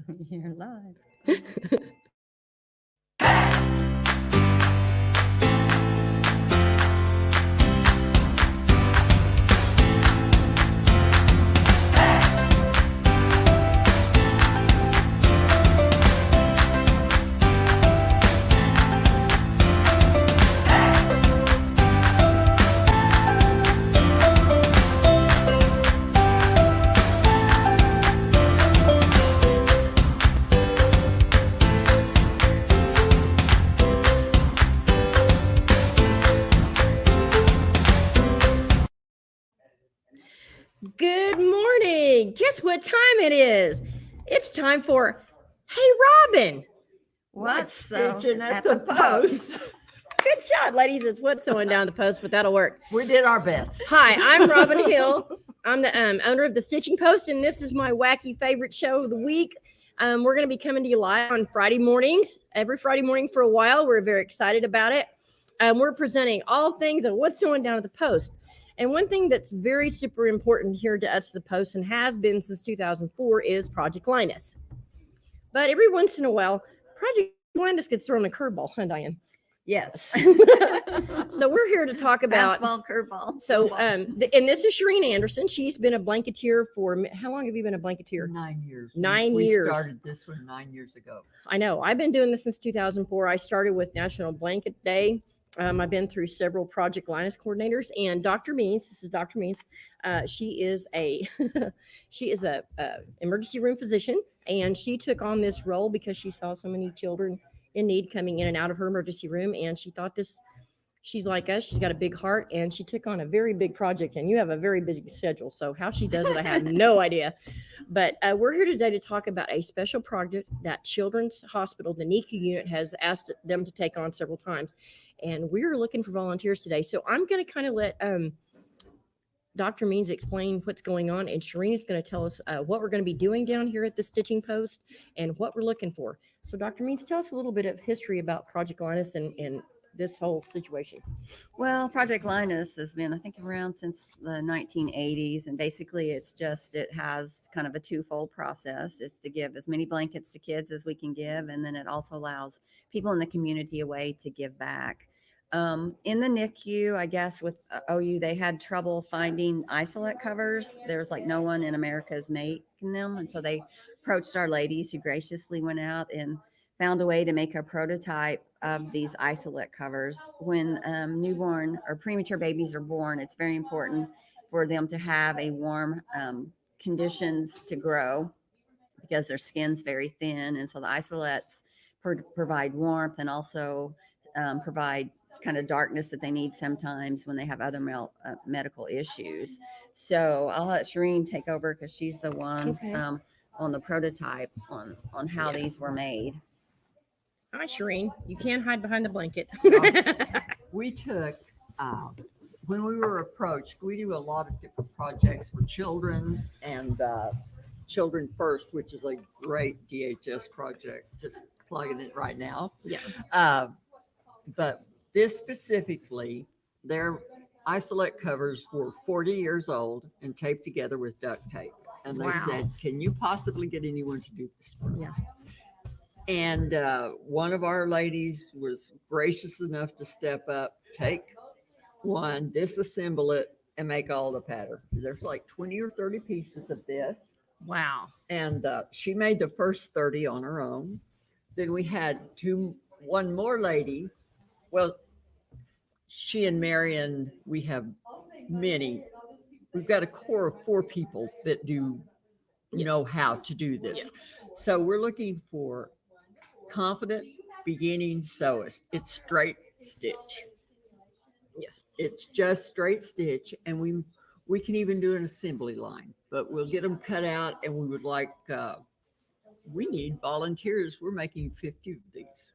You're live. Good morning. Guess what time it is? It's time for Hey Robin. What's stitching at the post? Good shot, ladies. It's what's sewing down the post, but that'll work. We did our best. Hi, I'm Robin Hill. I'm the owner of the Stitching Post, and this is my wacky favorite show of the week. We're going to be coming to you live on Friday mornings, every Friday morning for a while. We're very excited about it. We're presenting all things of what's sewing down at the post. And one thing that's very super important here to us, the Post, and has been since 2004, is Project Linus. But every once in a while, Project Linus gets thrown a curveball, huh, Diane? Yes. So we're here to talk about fastball, curveball. So, and this is Sharene Anderson. She's been a Blanketeer for, how long have you been a Blanketeer? 9 years. 9 years. We started this one 9 years ago. I know. I've been doing this since 2004. I started with National Blanket Day. I've been through several Project Linus coordinators, and Dr. Means. This is Dr. Means. She is a emergency room physician, and she took on this role because she saw so many children in need coming in and out of her emergency room, and she thought this. She's like us. She's got a big heart, and she took on a very big project. And you have a very busy schedule, so how she does it, I have no idea. But we're here today to talk about a special project that Children's Hospital, the NICU unit, has asked them to take on several times. And we're looking for volunteers today. So I'm going to kind of let Dr. Means explain what's going on. And Sharene is going to tell us what we're going to be doing down here at the Stitching Post and what we're looking for. So Dr. Means, tell us a little bit of history about Project Linus and this whole situation. Well, Project Linus has been, I think, around since the 1980s. And basically, it has kind of a twofold process. It's to give as many blankets to kids as we can give. And then it also allows people in the community a way to give back. In the NICU, I guess with OU, they had trouble finding isolate covers. There's like no one in America is making them. And so they approached our ladies who graciously went out and found a way to make a prototype of these isolate covers. When newborn or premature babies are born, it's very important for them to have a warm conditions to grow because their skin's very thin. And so the isolates provide warmth and also provide kind of darkness that they need sometimes when they have other medical issues. So I'll let Sharene take over because she's the one on the prototype on how these were made. Hi, Sharene. You can't hide behind the blanket. We took, when we were approached, we do a lot of different projects for children's and Children First, which is a great DHS project, just plugging it right now. Yeah. But this specifically, their isolate covers were 40 years old and taped together with duct tape. And they said, can you possibly get anyone to do this for us? Yeah. And one of our ladies was gracious enough to step up, take one, disassemble it, and make all the patterns. There's like 20 or 30 pieces of this. Wow. And she made the first 30 on her own. Then we had one more lady. Well, she and Marion, we have many. We've got a core of 4 people that know how to do this. Yeah. So we're looking for confident beginning sewist. It's straight stitch. Yes, it's just straight stitch, and we can even do an assembly line, but we'll get them cut out, and we would like we need volunteers. We're making 50 of these.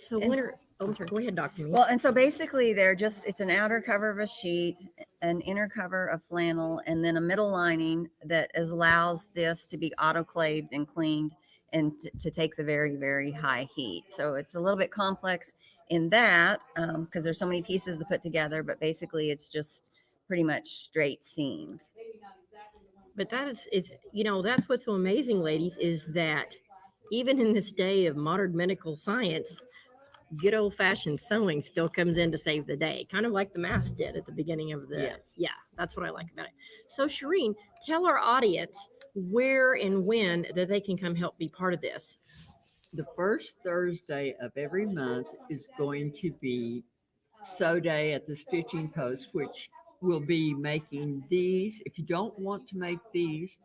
So go ahead, Dr. Means. Well, and so basically it's an outer cover of a sheet, an inner cover of flannel, and then a middle lining that allows this to be autoclaved and cleaned and to take the very, very high heat. So it's a little bit complex in that because there's so many pieces to put together, but basically it's just pretty much straight seams. But that's what's so amazing, ladies, is that even in this day of modern medical science, good old fashioned sewing still comes in to save the day, kind of like the mask did at the beginning of the. Yes. Yeah, that's what I like about it. So, Sharene, tell our audience where and when that they can come help be part of this. The first Thursday of every month is going to be Sew Day at the Stitching Post, which will be making these. If you don't want to make these,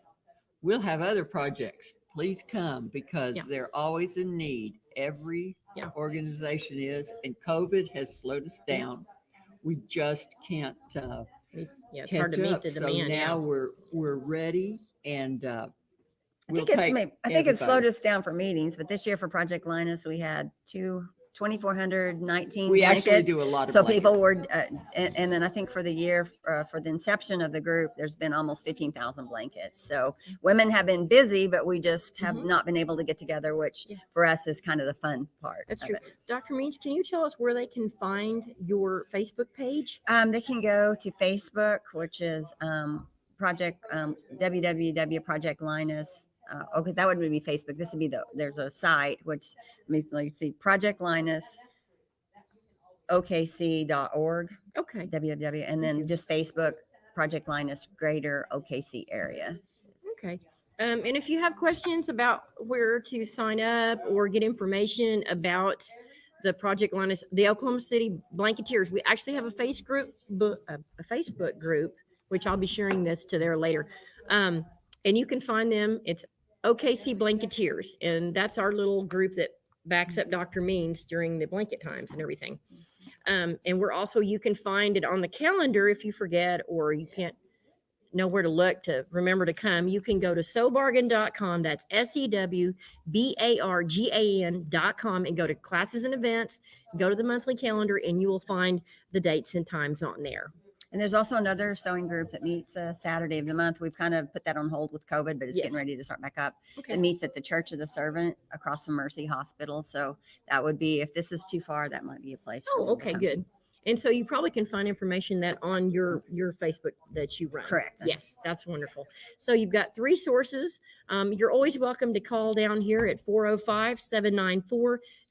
we'll have other projects. Please come because Yeah. they're always in need. Every Yeah. organization is, and COVID has slowed us down. We just can't Yeah, it's hard catch to meet up. the So demand. now Yeah. we're ready, and we'll I take. think it's slowed everybody. us down for meetings, but this year for Project Linus, we had 2,419 We actually blankets. do a lot of So people blankets. were, and then I think for the year, for the inception of the group, there's been almost 15,000 blankets. So women have been busy, but we just have Mhm. not been able to get together, which Yeah. for us is kind of the fun part. That's of true. it. Dr. Means, can you tell us where they can find your Facebook page? They can go to Facebook, which is Project www.Project Linus. Okay, that would be Facebook. This would be there's a site which let me see, Project Linus OKC.org, Okay. www, and then you. just Facebook, Project Linus Greater OKC area. Okay. And if you have questions about where to sign up or get information about the Project Linus, the Oklahoma City Blanketeers, we actually have a a Facebook group, which I'll be sharing this to there later. And you can find them. It's OKC Blanketeers, and that's our little group that backs up Dr. Means during the blanket times and everything. And we're also, you can find it on the calendar if you forget or you can't know where to look to remember to come. You can go to sewbargain.com. That's SEWBARGAN.com and go to classes and events, go to the monthly calendar, and you will find the dates and times on there. And there's also another sewing group that meets Saturday of the month. We've kind of put that on hold with COVID, but it's Yes. getting ready to start back up. Okay. It meets at the Church of the Servant across from Mercy Hospital. So that would be, if this is too far, that might be a place. for Oh, them to okay, come. good. And so you probably can find information that on your Facebook that you run. Correct. Yes, that's wonderful. So you've got 3 sources. You're always welcome to call down here at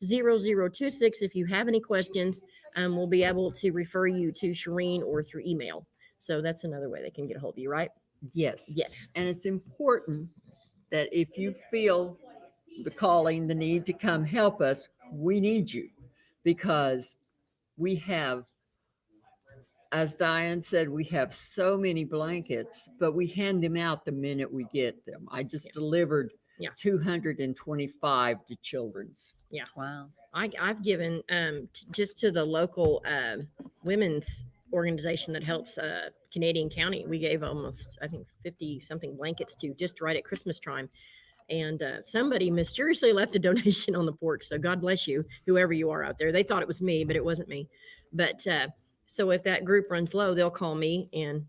405-794-0026 if you have any questions. We'll be able to refer you to Sharene or through email. So that's another way they can get a hold of you, right? Yes. Yes. And it's important that if you feel the calling, the need to come help us, we need you because we have, as Diane said, we have so many blankets, but we hand them out the minute we get them. I just Yeah. delivered Yeah. 225 to Children's. Wow. I've given just to the local women's organization that helps Canadian County. We gave almost, I think, 50 something blankets to just right at Christmas time. And somebody mysteriously left a donation on the porch. So God bless you, whoever you are out there. They thought it was me, but it wasn't me. But so if that group runs low, they'll call me and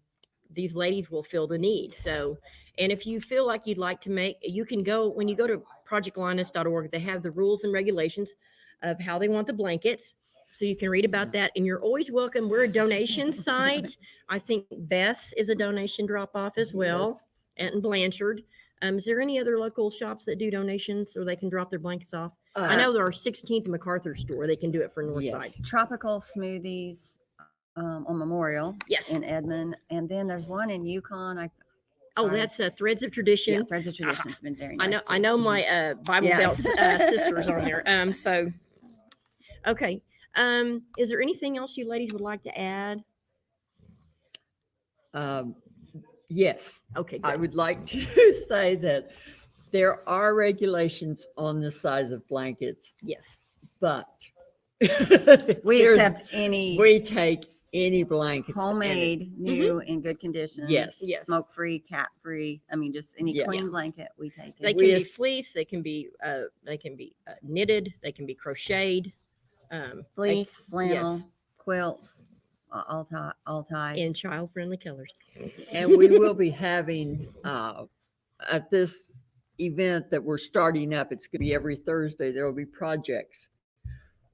these ladies will fill the need. So, and if you feel like you'd like to make, you can go, when you go to projectlinus.org, they have the rules and regulations of how they want the blankets. So you can read about that and you're always welcome. We're a donation site. I think Beth is a donation drop off as well. Yes. And Blanchard. Is there any other local shops that do donations or they can drop their blankets off? I know there are 16th MacArthur store. They can do it for Northside. Yes. Tropical Smoothies on Memorial Yes. in Edmond. And then there's one in Yukon. Oh, that's Threads of Tradition. Yeah, Threads of Tradition has been very nice. I know too. my Bible Yeah. Belt sisters on there. So, okay. Is there anything else you ladies would like to add? Yes. Okay, I good. would like to say that there are regulations on the size of blankets, Yes. but We here's- accept any we take any blankets. and it- homemade, new, in good condition. Yes. Yes. Smoke free, cat free. I mean, just any Yes. clean blanket, we take They it. can We be as- fleece. They can be knitted. They can be crocheted. Fleece, flannel, yes. quilts, all type. In child-friendly colors. And we will be having at this event that we're starting up, it's going to be every Thursday, there will be projects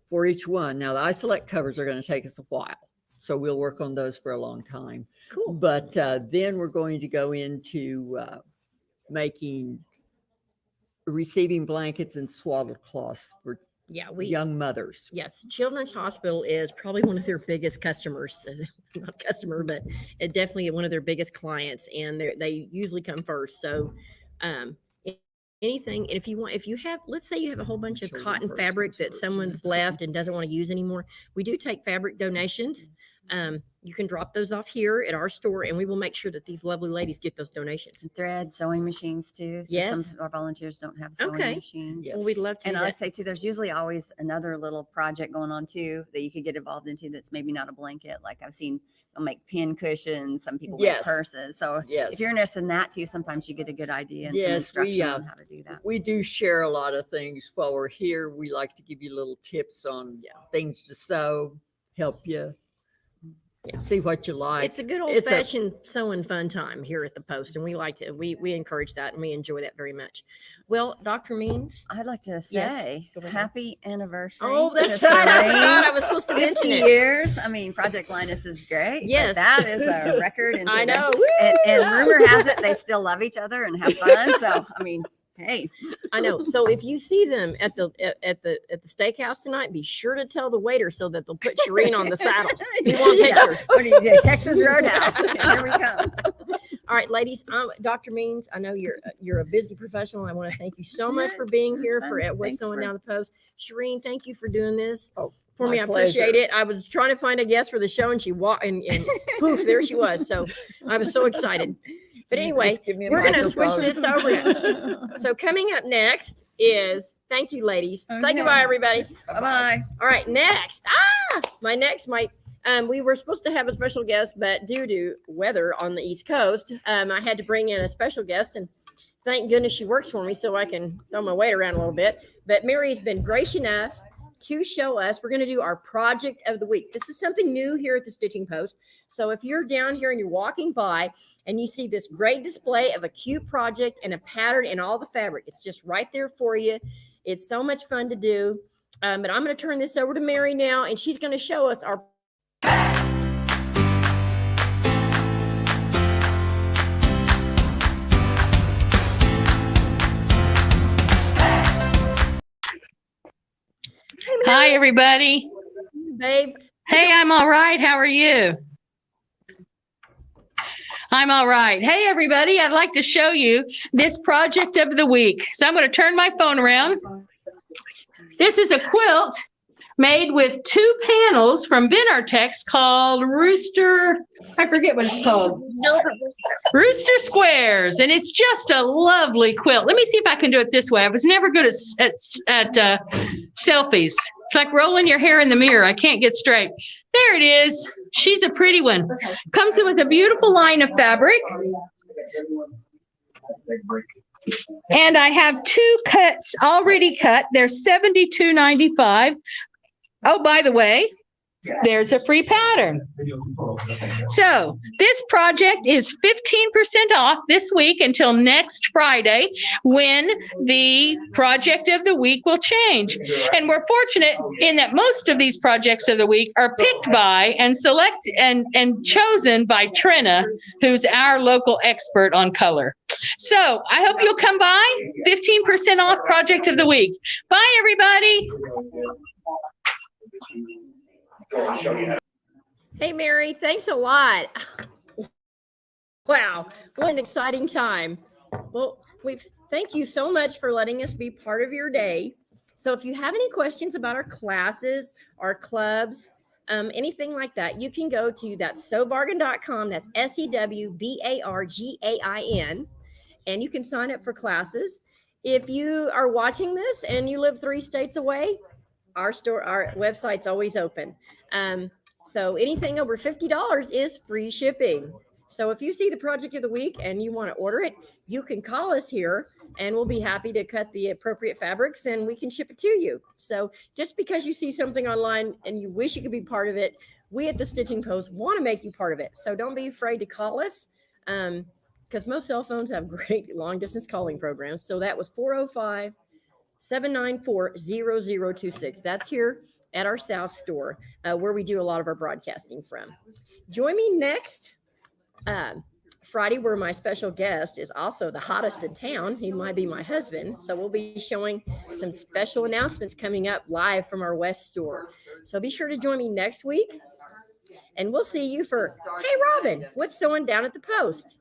for each one. Now, the isolate covers are going to take us a while, so we'll work on those for a long time. Cool. But then we're going to go into making receiving blankets and swaddle cloths for Yeah, young mothers. yes, Children's Hospital is probably one of their biggest customers. Not customer, but definitely one of their biggest clients, and they usually come first. So, um, anything, and if you have, let's say you have a whole bunch of Children cotton first fabric comes that first. someone's left and doesn't want to use anymore, we do take fabric donations. You can drop those off here at our store, and we will make sure that these lovely ladies get those donations. And thread, sewing machines too. So Yes. some of our volunteers don't have sewing Okay. machines. Yes. Well, we'd love to. And do I'd that. say too, there's usually always another little project going on too that you could get involved into that's maybe not a blanket. Like I've seen they'll make pin cushions, some people make Yes. purses. So Yes. if you're interested in that too, sometimes you get a good idea and some Yes, instruction on how to do that. We do share a lot of things while we're here. We like to give you little tips on things to sew, help you see what you like. It's a good old It's a- fashioned sewing fun time here at the post, and we like to we encourage that, and we enjoy that very much. Well, Dr. Means. I'd like to Yes, say go ahead. happy anniversary. Oh, that's to right. I Sharene. forgot I was supposed to 50 mention it. years. I mean, Project Linus is great. but Yes. that is a record. And I so know. And Woo! rumor has it they still love each other and have fun. So I mean, hey, I know. So if you see them at the steakhouse tonight, be sure to tell the waiter so that they'll put Sharene on the saddle. We want Yeah. pictures. What do you do? Texas Roadhouse. Here we come. All right, ladies. Dr. Means, I know you're a busy professional. I want to thank you so much for being It was here fun. for What's Thanks Sewing for- Down the Post. Sharene, thank you for doing this Oh, for me. my I appreciate pleasure. it. I was trying to find a guest for the show, and she walked, and poof, there she was. So I was so excited. But anyway, Just give me a we're gonna switch microphone. this over. So coming up next is thank you, ladies. Say Okay. goodbye, everybody. Bye-bye. All right, next. We were supposed to have a special guest, but due to weather on the East Coast, I had to bring in a special guest, and thank goodness she works for me so I can throw my weight around a little bit. But Mary's been gracious enough to show us. We're going to do our project of the week. This is something new here at the Stitching Post. So if you're down here and you're walking by and you see this great display of a cute project and a pattern and all the fabric, it's just right there for you. It's so much fun to do. But I'm going to turn this over to Mary now, and she's going to show us our Hi, everybody. babe. Hey, I'm all right. How are you? I'm all right. Hey, everybody. I'd like to show you this project of the week. So I'm going to turn my phone around. This is a quilt made with 2 panels from Benartex called Rooster. I forget what it's called. Rooster Squares. And it's just a lovely quilt. Let me see if I can do it this way. I was never good at selfies. It's like rolling your hair in the mirror. I can't get straight. There it is. She's a pretty one. Comes in with a beautiful line of fabric. And I have 2 cuts already cut. They're $72.95. Oh, by the way, there's a free pattern. So this project is 15% off this week until next Friday, when the project of the week will change. And we're fortunate in that most of these projects of the week are picked by and selected and chosen by Trina, who's our local expert on color. So I hope you'll come by. 15% off project of the week. Bye, everybody. Hey, Mary, thanks a lot. Wow, what an exciting time. Well, thank you so much for letting us be part of your day. So if you have any questions about our classes, our clubs, anything like that, you can go to sewbargain.com. That's SEWBARGAIN, and you can sign up for classes. If you are watching this and you live 3 states away, our website's always open. So anything over $50 is free shipping. So if you see the project of the week and you want to order it, you can call us here and we'll be happy to cut the appropriate fabrics and we can ship it to you. So just because you see something online and you wish you could be part of it, we at the Stitching Post want to make you part of it. So don't be afraid to call us, because most cell phones have great long distance calling programs. So that was 405-794-0026. That's here at our South store, where we do a lot of our broadcasting from. Join me next Friday, where my special guest is also the hottest in town. He might be my husband. So we'll be showing some special announcements coming up live from our West store. So be sure to join me next week. And we'll see you for, hey, Robin, what's sewing down at the post?